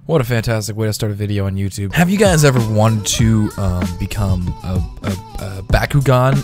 What a fantastic way to start a video on YouTube. Have you guys ever wanted to become a Bakugan?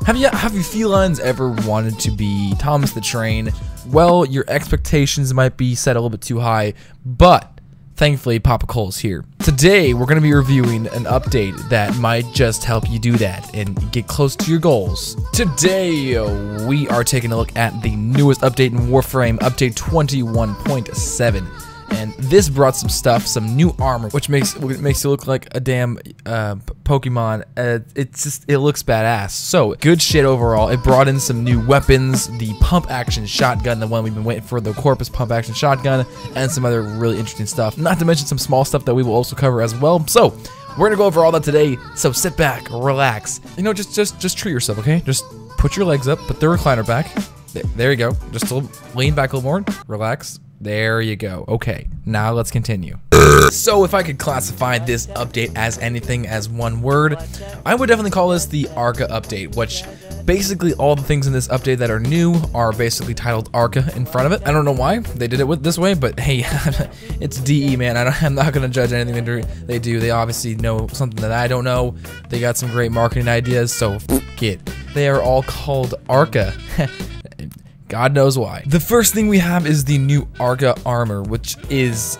Have you felines ever wanted to be Thomas the Train? Well, your expectations might be set a little bit too high, but thankfully Papa Cole's here. Today we're going to be reviewing an update that might just help you do that and get close to your goals. Today we are taking a look at the newest update in Warframe, update 21.7. And this brought some stuff, some new armor, which makes you look like a damn Pokemon. It looks badass. So good shit overall. It brought in some new weapons, the pump action shotgun, the one we've been waiting for, the Corpus pump action shotgun, and some other really interesting stuff. Not to mention some small stuff that we will also cover as well. So we're gonna go over all that today. So sit back, relax. You know, just treat yourself, okay? Just put your legs up, put the recliner back. There you go. Just lean back a little more. Relax. There you go. Okay, now let's continue. So if I could classify this update as anything as one word, I would definitely call this the Arca update, which basically all the things in this update that are new are basically titled Arca in front of it. I don't know why they did it this way, but hey, it's DE, man. I'm not going to judge anything they do. They obviously know something that I don't know. They got some great marketing ideas, so f it. They are all called Arca. God knows why. The first thing we have is the new Arca armor, which is...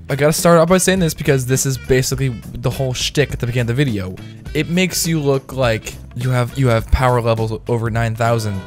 I gotta start off by saying this because this is basically the whole shtick at the beginning of the video. It makes you look like you have power levels over 9,000.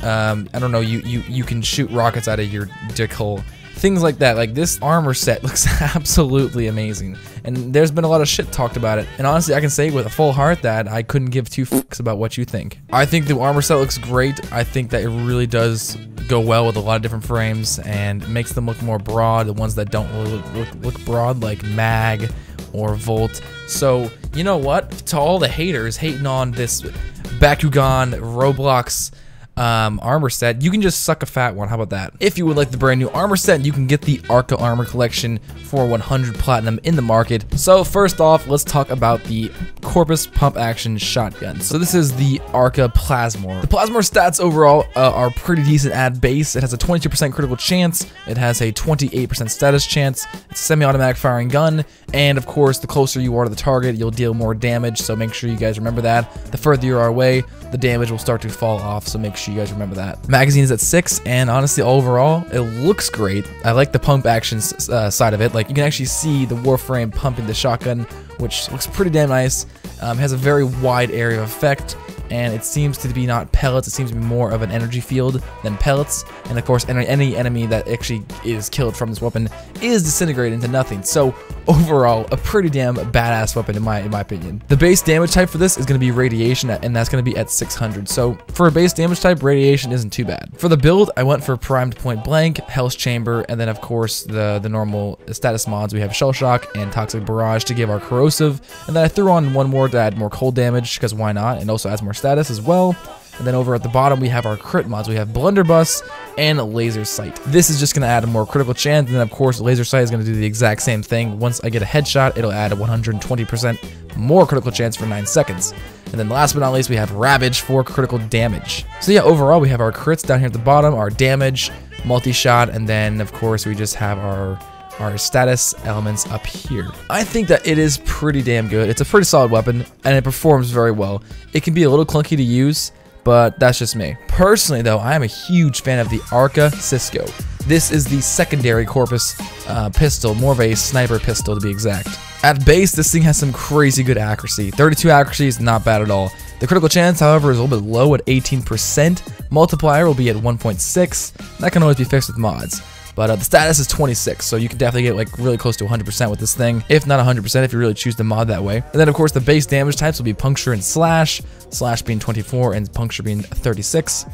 I don't know, you can shoot rockets out of your dick hole. Things like that. Like, this armor set looks absolutely amazing. And there's been a lot of shit talked about it. And honestly, I can say with a full heart that I couldn't give two fucks about what you think. I think the armor set looks great. I think that it really does go well with a lot of different frames and makes them look more broad. The ones that don't really look broad, like Mag or Volt. So, you know what? To all the haters hating on this Bakugan Roblox armor set, you can just suck a fat one. How about that? If you would like the brand new armor set, you can get the Arca armor collection for 100 platinum in the market. So first off, let's talk about the Corpus pump action shotgun. So this is the Arca Plasmor. The Plasmor stats overall are pretty decent at base. It has a 22% critical chance. It has a 28% status chance. It's a semi-automatic firing gun, and of course, the closer you are to the target, you'll deal more damage. So make sure you guys remember that. The further you are away, the damage will start to fall off. So make sure you guys remember that. Magazine is at 6, and honestly, overall, it looks great. I like the pump action side of it. Like, you can actually see the Warframe pumping the shotgun, which looks pretty damn nice. Has a very wide area of effect, and it seems to be not pellets. It seems to be more of an energy field than pellets. And of course, any enemy that actually is killed from this weapon is disintegrated into nothing. So overall, a pretty damn badass weapon in my opinion. The base damage type for this is going to be radiation, and that's going to be at 600. So for a base damage type, radiation isn't too bad. For the build, I went for primed point blank, Hell's Chamber, and then of course the normal status mods. We have Shell Shock and Toxic Barrage to give our corrosive, and then I threw on one more to add more cold damage because why not, and also adds more status as well. And then over at the bottom we have our crit mods. We have Blunderbuss and Laser Sight. This is just going to add a more critical chance, and then of course Laser Sight is going to do the exact same thing. Once I get a headshot, it'll add a 120% more critical chance for 9 seconds. And then last but not least, we have Ravage for critical damage. So yeah, overall we have our crits down here at the bottom, our damage, multi-shot, and then of course we just have our status elements up here. I think that it is pretty damn good. It's a pretty solid weapon, and it performs very well. It can be a little clunky to use, but that's just me. Personally though, I am a huge fan of the Arca Scisco. This is the secondary Corpus pistol, more of a sniper pistol to be exact. At base, this thing has some crazy good accuracy. 32 accuracy is not bad at all. The critical chance, however, is a little bit low at 18%. Multiplier will be at 1.6. That can always be fixed with mods. But the status is 26, so you can definitely get like really close to 100% with this thing, if not 100% if you really choose to mod that way. And then of course the base damage types will be puncture and slash being 24 and puncture being 36.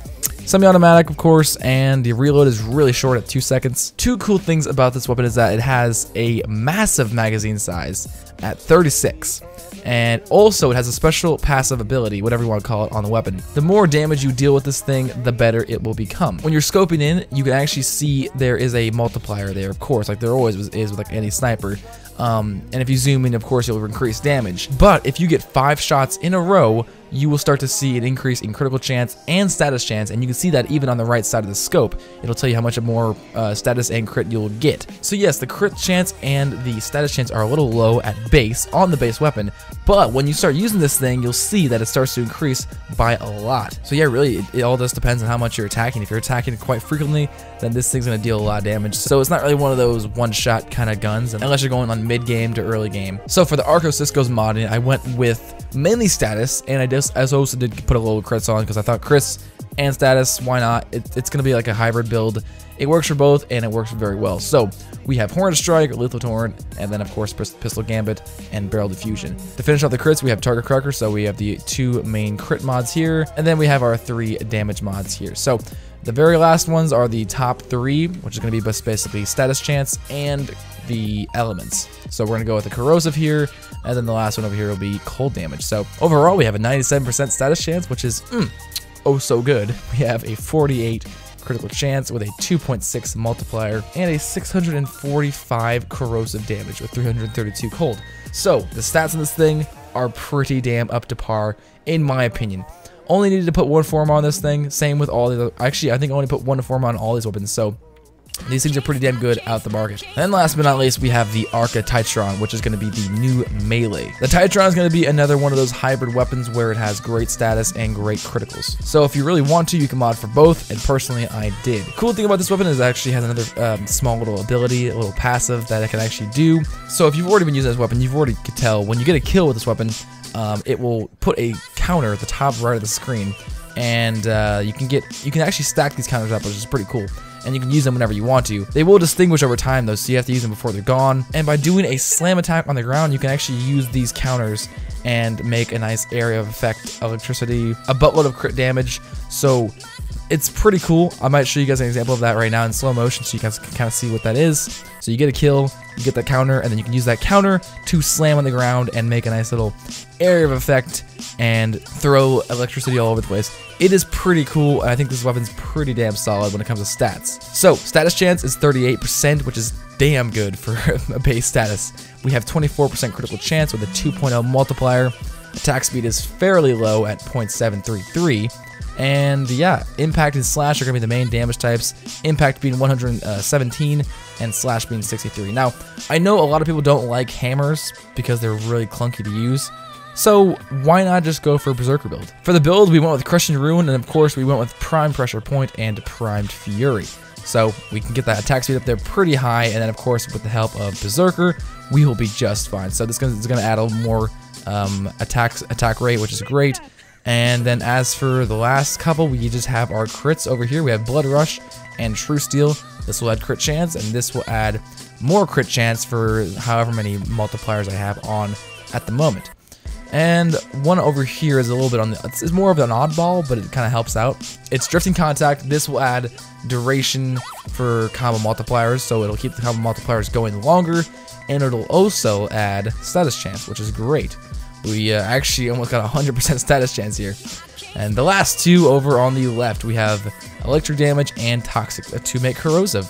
Semi-automatic, of course, and the reload is really short at 2 seconds. Two cool things about this weapon is that it has a massive magazine size at 36. And also, it has a special passive ability, whatever you want to call it, on the weapon. The more damage you deal with this thing, the better it will become. When you're scoping in, you can actually see there is a multiplier there, of course, like there always is with like any sniper. And if you zoom in, of course, you'll increase damage. But if you get 5 shots in a row, you will start to see an increase in critical chance and status chance, and you can see that even on the right side of the scope. It'll tell you how much more status and crit you'll get. So yes, the crit chance and the status chance are a little low at base, on the base weapon, but when you start using this thing, you'll see that it starts to increase by a lot. So yeah, really, it all just depends on how much you're attacking. If you're attacking quite frequently, then this thing's gonna deal a lot of damage. So it's not really one of those one-shot kind of guns, unless you're going on mid-game to early game. So for the Arca Scisco's modding, I went with mainly status, and I also did put a little crits on because I thought crits and status, why not? It's gonna be like a hybrid build. It works for both, and it works very well. So we have Hornet Strike, Lethal Torrent, and then of course Pistol Gambit and Barrel Diffusion. To finish off the crits, we have Target Cracker, so we have the 2 main crit mods here, and then we have our 3 damage mods here. So the very last ones are the top 3, which is going to be basically status chance and the elements. So we're going to go with the corrosive here, and then the last one over here will be cold damage. So overall, we have a 97% status chance, which is oh so good. We have a 48 critical chance with a 2.6 multiplier and a 645 corrosive damage with 332 cold. So the stats on this thing are pretty damn up to par, in my opinion. Only needed to put 1 form on this thing. Same with all the other. Actually, I think I only put 1 form on all these weapons. So these things are pretty damn good out the market. And last but not least, we have the Arca Titron, which is going to be the new melee. The Titron is going to be another one of those hybrid weapons where it has great status and great criticals. So if you really want to, you can mod for both, and personally, I did. Cool thing about this weapon is it actually has another small little ability, a little passive that it can actually do. So if you've already been using this weapon, you've already could tell when you get a kill with this weapon, it will put a counter at the top right of the screen, and you can actually stack these counters up, which is pretty cool. And you can use them whenever you want to. They will distinguish over time though, so you have to use them before they're gone. And by doing a slam attack on the ground, you can actually use these counters and make a nice area of effect, electricity, a buttload of crit damage. So it's pretty cool. I might show you guys an example of that right now in slow motion so you guys can kind of see what that is. So you get a kill, you get that counter, and then you can use that counter to slam on the ground and make a nice little area of effect and throw electricity all over the place. It is pretty cool, and I think this weapon's pretty damn solid when it comes to stats. So, status chance is 38%, which is damn good for a base status. We have 24% critical chance with a 2.0 multiplier. Attack speed is fairly low at 0.733. And yeah, impact and slash are going to be the main damage types. Impact being 117 and slash being 63. Now, I know a lot of people don't like hammers because they're really clunky to use. So why not just go for a Berserker build? For the build, we went with Crushing Ruin, and of course we went with Prime Pressure Point and Primed Fury. So we can get that attack speed up there pretty high, and then of course with the help of Berserker, we will be just fine. So this is going to add a more attack rate, which is great. And then as for the last couple, we just have our crits over here. We have Blood Rush and True Steel. This will add crit chance, and this will add more crit chance for however many multipliers I have on at the moment. And one over here is a little bit on the, it's more of an oddball, but it kind of helps out. It's Drifting Contact. This will add duration for combo multipliers, so it'll keep the combo multipliers going longer, and it'll also add status chance, which is great. We actually almost got 100% status chance here. And the last two over on the left, we have Electric Damage and Toxic to make Corrosive.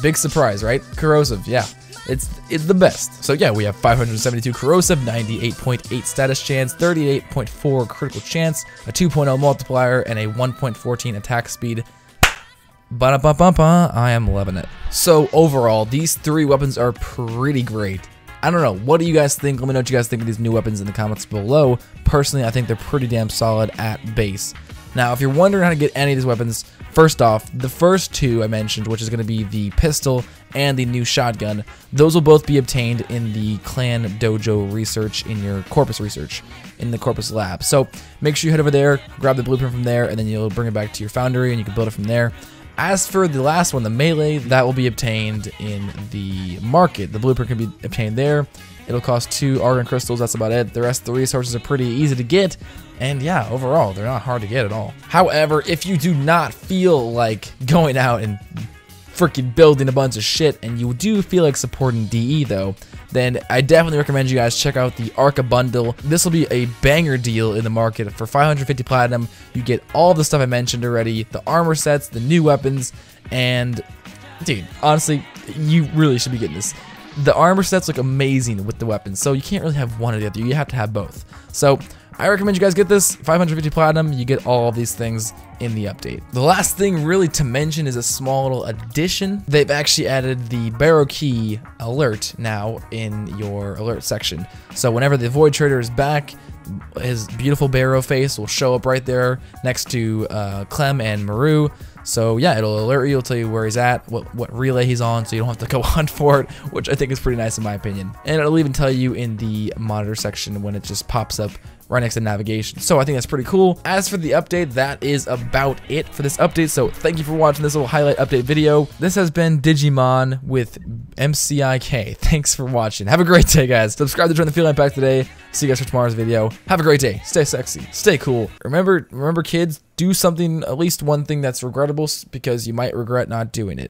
Big surprise, right? Corrosive, yeah. It's the best. So yeah, we have 572 Corrosive, 98.8 status chance, 38.4 critical chance, a 2.0 multiplier, and a 1.14 attack speed. Ba-da-ba-ba-ba, I am loving it. So overall, these three weapons are pretty great. I don't know, what do you guys think? Let me know what you guys think of these new weapons in the comments below. Personally, I think they're pretty damn solid at base. Now, if you're wondering how to get any of these weapons, first off, the first two I mentioned, which is going to be the pistol and the new shotgun, those will both be obtained in the Clan Dojo research, in your Corpus research, in the Corpus lab. So make sure you head over there, grab the blueprint from there, and then you'll bring it back to your foundry and you can build it from there. As for the last one, the melee, that will be obtained in the market. The blueprint can be obtained there. It'll cost 2 argon crystals, that's about it. The rest of the resources are pretty easy to get, and yeah, overall, they're not hard to get at all. However, if you do not feel like going out and freaking building a bunch of shit, and you do feel like supporting DE though, then I definitely recommend you guys check out the Arca bundle. This will be a banger deal in the market. For 550 platinum, you get all the stuff I mentioned already, the armor sets, the new weapons, and dude, honestly, you really should be getting this. the armor sets look amazing with the weapons, so you can't really have one or the other. You have to have both. So I recommend you guys get this. 550 platinum, you get all of these things in the update. The last thing really to mention is a small little addition. They've actually added the Baro Ki'teer alert now in your alert section. So whenever the Void Trader is back, his beautiful Baro face will show up right there next to Clem and Maru. So yeah, it'll alert you, it'll tell you where he's at, what relay he's on, so you don't have to go hunt for it, which I think is pretty nice in my opinion. And it'll even tell you in the monitor section when it just pops up right next to navigation. So I think that's pretty cool. As for the update, that is about it for this update. So thank you for watching this little highlight update video. This has been Digimon with M.C.I.K. Thanks for watching. Have a great day, guys. Subscribe to join the Feline pack today. See you guys for tomorrow's video. Have a great day. Stay sexy. Stay cool. Remember kids, do something, at least one thing that's regrettable, because you might regret not doing it.